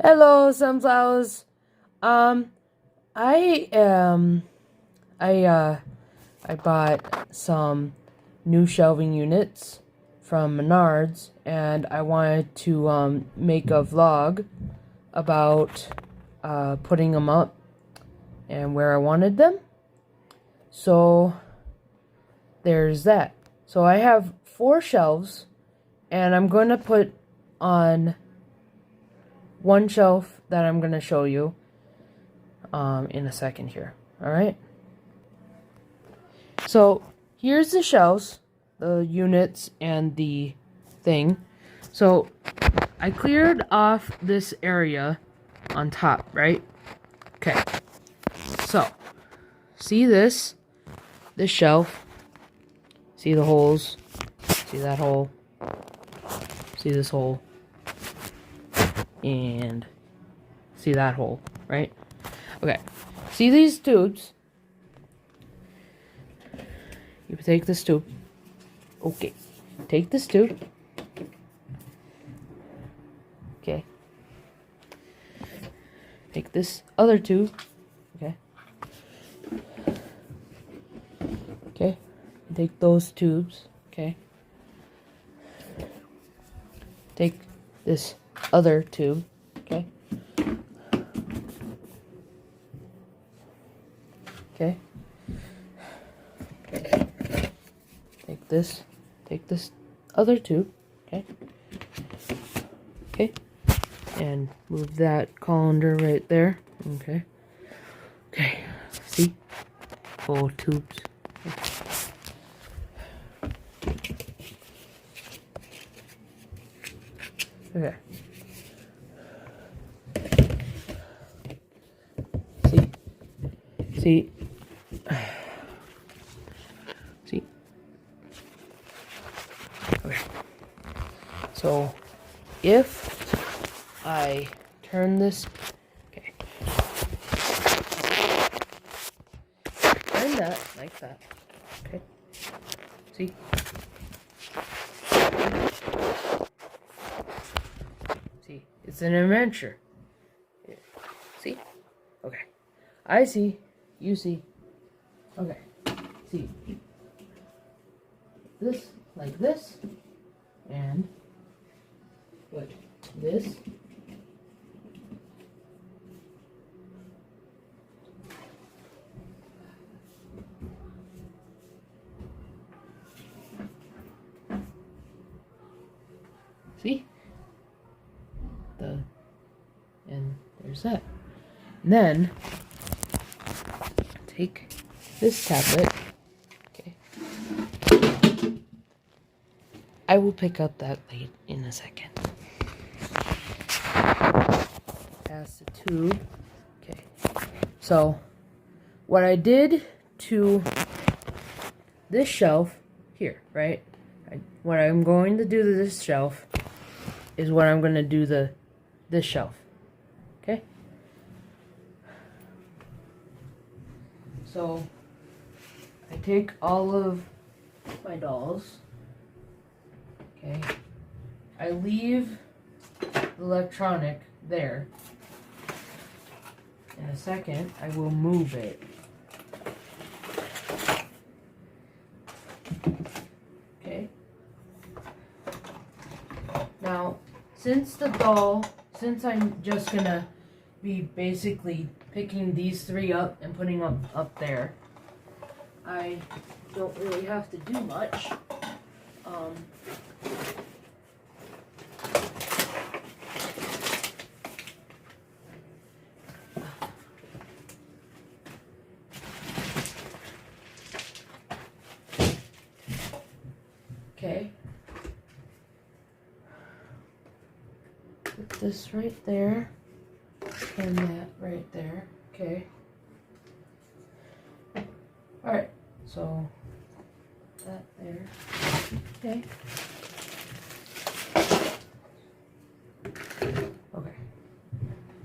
Hello, sunflowers. Um, I I I bought some new shelving units from Menards, and I wanted to make a vlog about putting them up and where I wanted them. So there's that. So I have 4 shelves, and I'm going to put on one shelf that I'm going to show you in a second here. Alright? So here's the shelves, the units, and the thing. So I cleared off this area on top, right? Okay. So see this shelf? See the holes? See that hole? See this hole? And see that hole, right? Okay. See these tubes? You take this tube. Okay. Take this tube. Okay. Take this other tube. Okay. Okay. Take those tubes. Okay. Take this other tube. Okay. Okay. Take this other tube. Okay. Okay. And move that colander right there. Okay. Okay. See? 4 tubes. Okay. See? See? See? Okay. So, if I turn this, okay, turn that like that, okay, see, see, it's an adventure, here. See, okay, I see, you see, okay, see, this, like this, and put this, see, and there's that. And then take this tablet. Okay. I will pick up that late in a second. Pass the tube. Okay. So what I did to this shelf here, right? What I'm going to do to this shelf is what I'm going to do to this shelf. Okay? So I take all of my dolls. Okay. I leave the electronic there. In a second, I will move it. Okay. Now, since I'm just gonna be basically picking these 3 up and putting them up there, I don't really have to do much. Okay. Put this right there. And that right there. Okay. Alright. So, that there. Okay. Okay.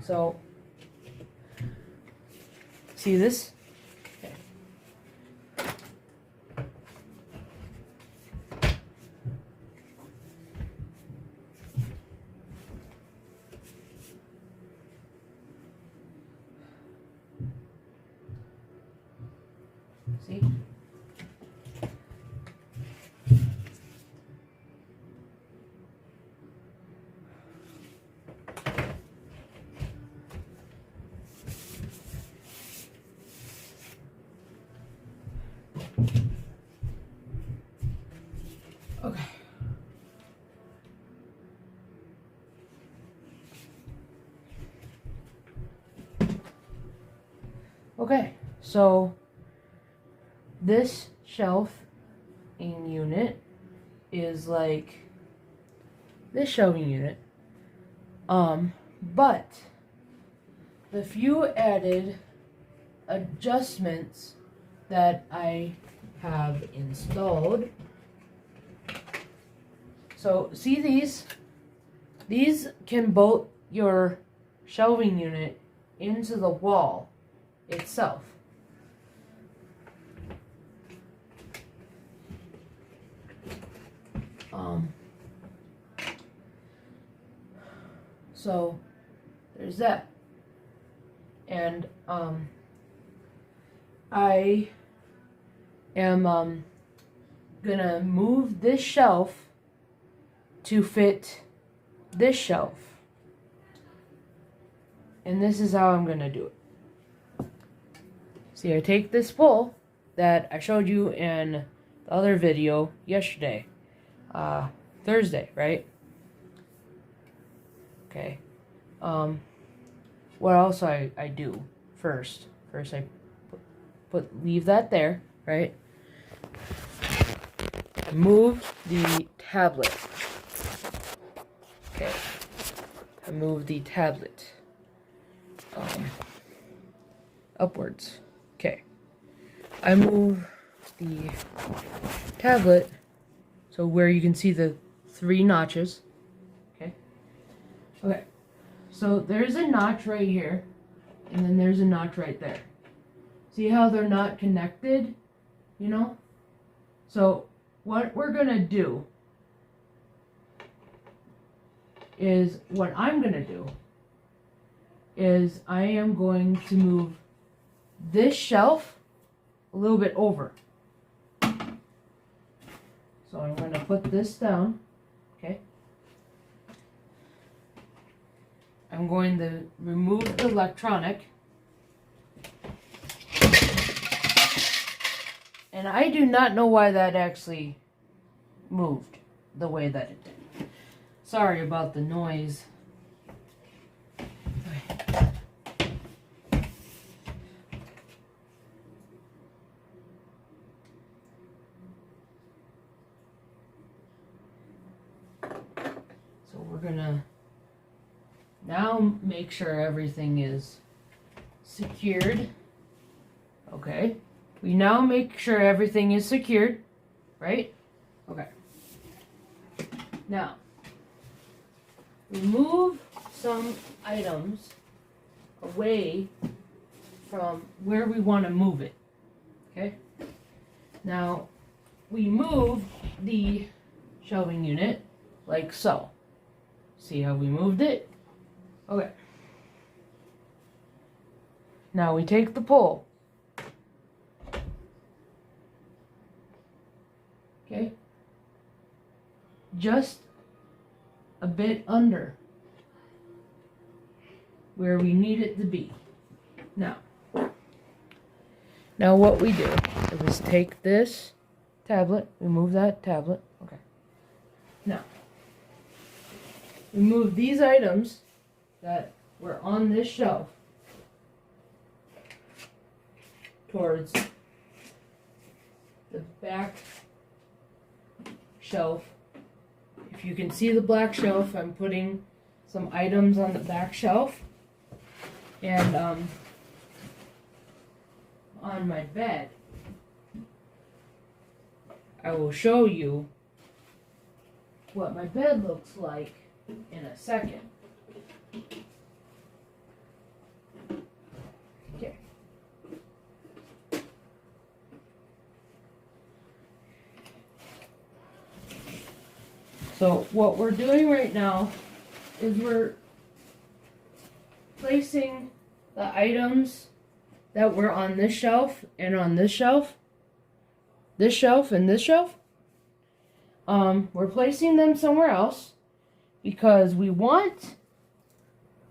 So, see this? Okay. See? Okay. Okay, so this shelf in unit is like this shelving unit. But the few added adjustments that I have installed. So see these? These can bolt your shelving unit into the wall itself. So there's that. And I am gonna move this shelf to fit this shelf. And this is how I'm gonna do it. See, I take this pole that I showed you in the other video yesterday. Thursday, right? Okay. What else I do first? First I leave that there, right? Move the tablet. Okay. I move the tablet upwards. Okay. I move the tablet so where you can see the 3 notches. Okay. Okay. So there's a notch right here, and then there's a notch right there. See how they're not connected? You know? So what we're gonna do is, what I'm gonna do is I am going to move this shelf a little bit over. So I'm going to put this down, okay? I'm going to remove the electronic. And I do not know why that actually moved the way that it did. Sorry about the noise. So we're gonna now make sure everything is secured. Okay. We now make sure everything is secured, right? Okay. Now, remove some items away from where we want to move it. Okay? Now, we move the shelving unit like so. See how we moved it? Okay. Now we take the pole. Okay? Just a bit under where we need it to be. Now what we do is take this tablet, remove that tablet. Okay. Now, remove these items that were on this shelf towards the back shelf. If you can see the black shelf, I'm putting some items on the back shelf. And on my bed, I will show you what my bed looks like in a second. Okay. So what we're doing right now is we're placing the items that were on this shelf and on this shelf this shelf and this shelf. We're placing them somewhere else because we want,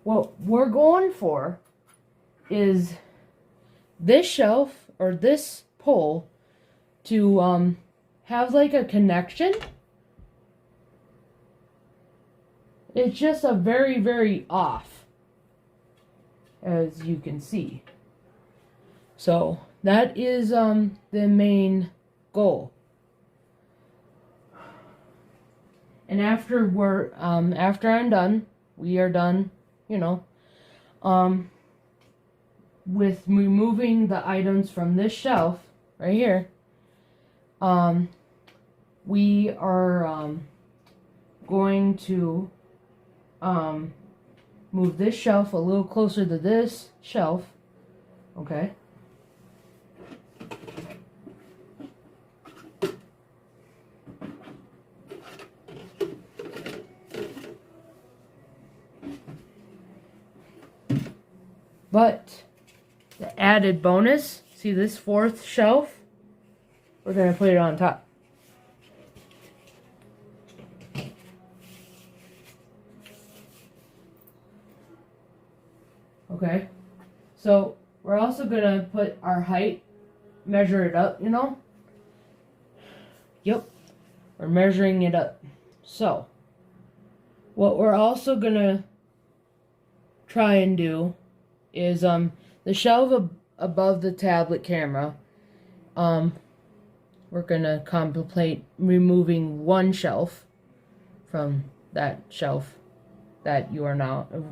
what we're going for is this shelf or this pole to have like a connection. It's just a very, very off, as you can see. So that is the main goal. And after I'm done, we are done, you know, with removing the items from this shelf right here. We are going to move this shelf a little closer to this shelf. Okay. But the added bonus, see this fourth shelf? We're going to put it on top. Okay, so we're also going to put our height, measure it up, you know? Yep, we're measuring it up. So, what we're also going to try and do is the shelf above the tablet camera, we're gonna contemplate removing one shelf from that shelf that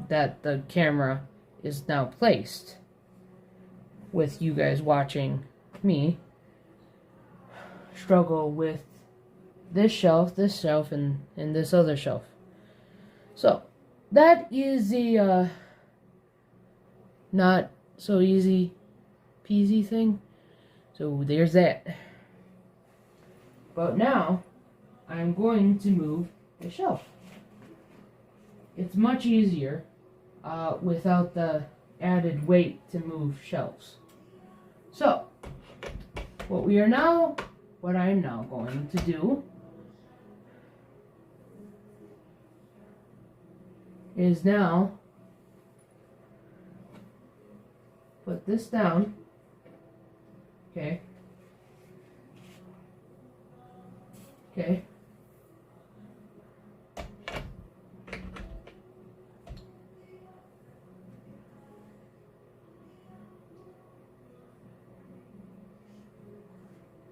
that the camera is now placed, with you guys watching me struggle with this shelf, and this other shelf. So that is the not so easy peasy thing. So there's that. But now I'm going to move the shelf. It's much easier without the added weight to move shelves. So what I'm now going to do is now put this down. Okay. Okay.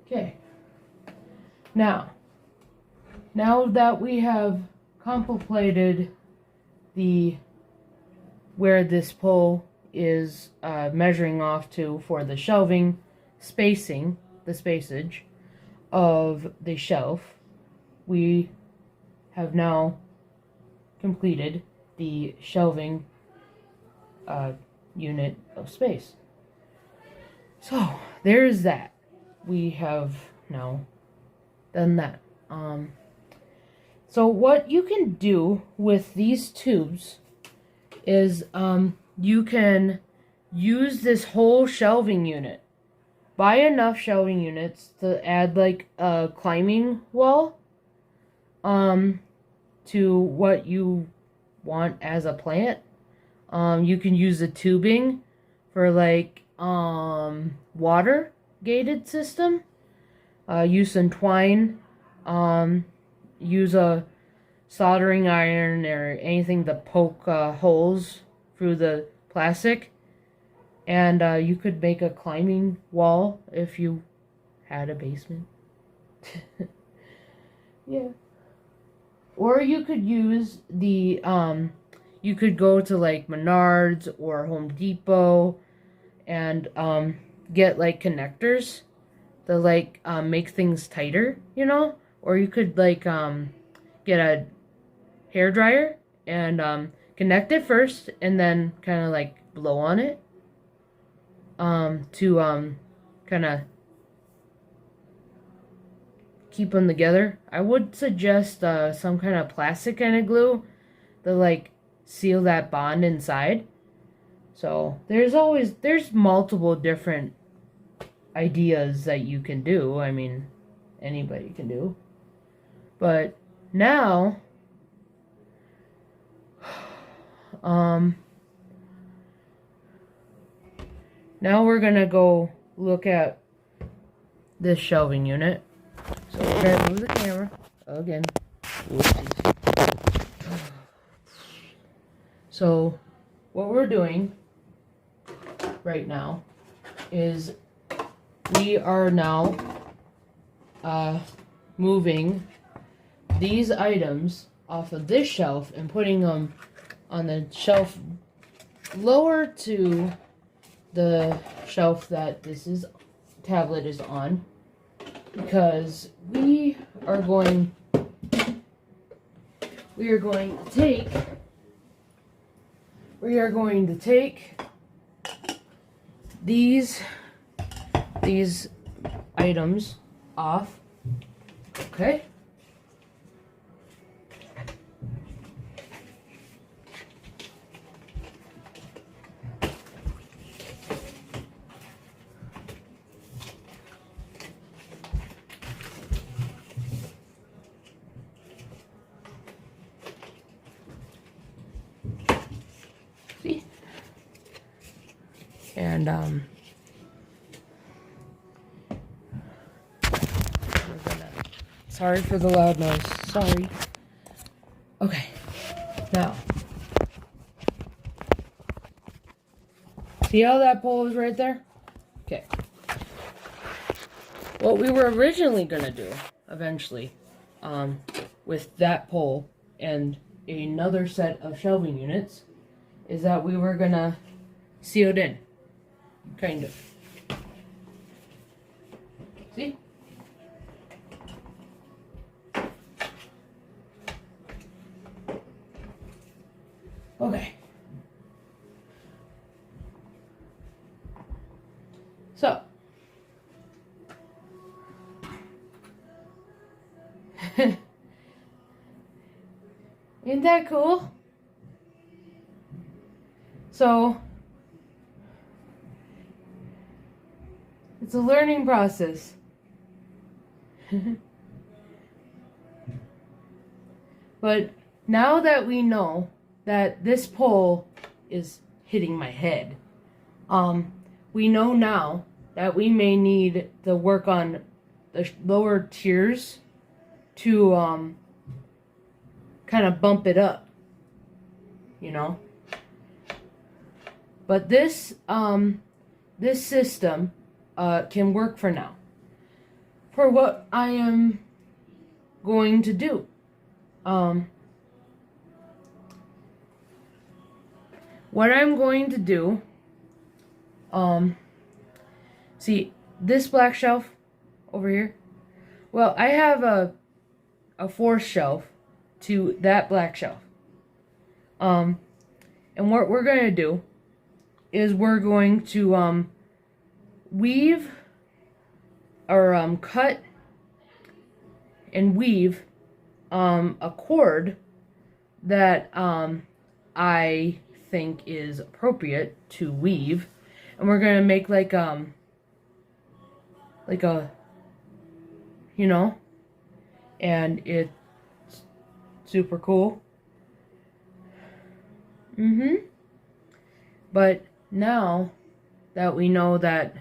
Okay. Now that we have contemplated where this pole is measuring off to for the shelving spacing, the spacage of the shelf, we have now completed the shelving unit of space. So there's that. We have now done that. So what you can do with these tubes is you can use this whole shelving unit. Buy enough shelving units to add like a climbing wall to what you want as a plant. You can use the tubing for like water gated system. Use some twine. Use a soldering iron or anything to poke holes through the plastic. And you could make a climbing wall if you had a basement. Yeah. Or you could use the, you could go to like Menards or Home Depot and get like connectors to like make things tighter, you know? Or you could like get a hair dryer and connect it first and then kind of like blow on it. To kind of keep them together. I would suggest some kind of plastic kind of glue to like seal that bond inside. So there's multiple different ideas that you can do. I mean, anybody can do. But now, now we're gonna go look at this shelving unit. So we're gonna move the camera again. Whoopsies. So what we're doing right now is we are now moving these items off of this shelf and putting them on the shelf lower to the shelf that this tablet is on, because we are going to take these items off. Okay? See? And sorry for the loud noise. Sorry. Okay. Now, see how that pole is right there? Okay. What we were originally gonna do, eventually, with that pole and another set of shelving units, is that we were gonna seal it in. Kind of. See? Okay. So. Isn't that cool? So, it's a learning process. But now that we know that this pole is hitting my head, we know now that we may need to work on the lower tiers to kind of bump it up, you know. But this this system can work for now. For what I am going to do. What I'm going to do, see this black shelf over here? Well, I have a fourth shelf to that black shelf. And what we're going to do is we're going to weave or cut and weave a cord that I think is appropriate to weave, and we're gonna make like a, you know, and it's super cool. But now that we know that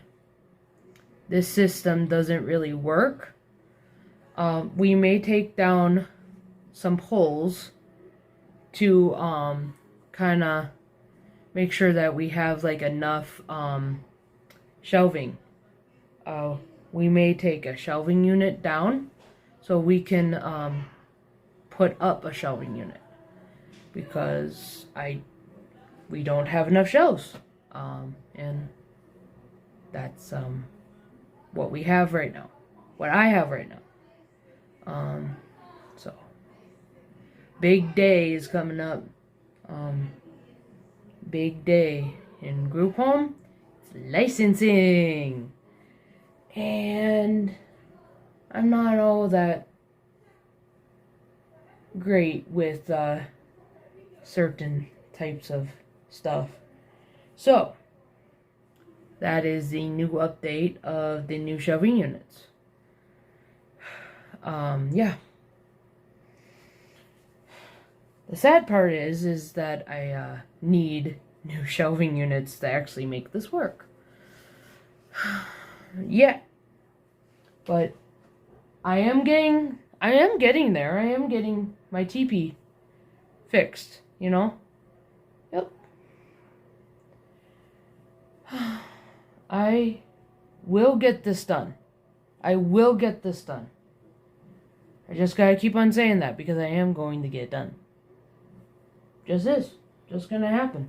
this system doesn't really work, we may take down some poles to kind of make sure that we have like enough shelving. We may take a shelving unit down so we can put up a shelving unit, because we don't have enough shelves, and that's what we have right now, what I have right now. So big day is coming up. Big day in group home. It's licensing, and I'm not all that great with certain types of stuff. So that is the new update of the new shelving units. Yeah. The sad part is that I need new shelving units to actually make this work. Yeah. But I am getting there. I am getting my TP fixed, you know? Yep. I will get this done. I will get this done. I just gotta keep on saying that because I am going to get it done. Just gonna happen.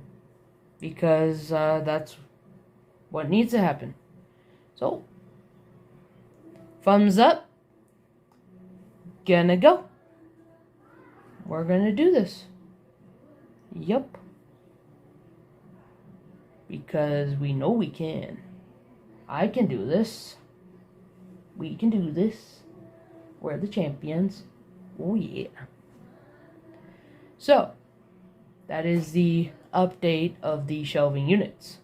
Because that's what needs to happen. So, thumbs up. Gonna go. We're gonna do this. Yup. Because we know we can. I can do this. We can do this. We're the champions. Oh yeah. So, that is the update of the shelving units.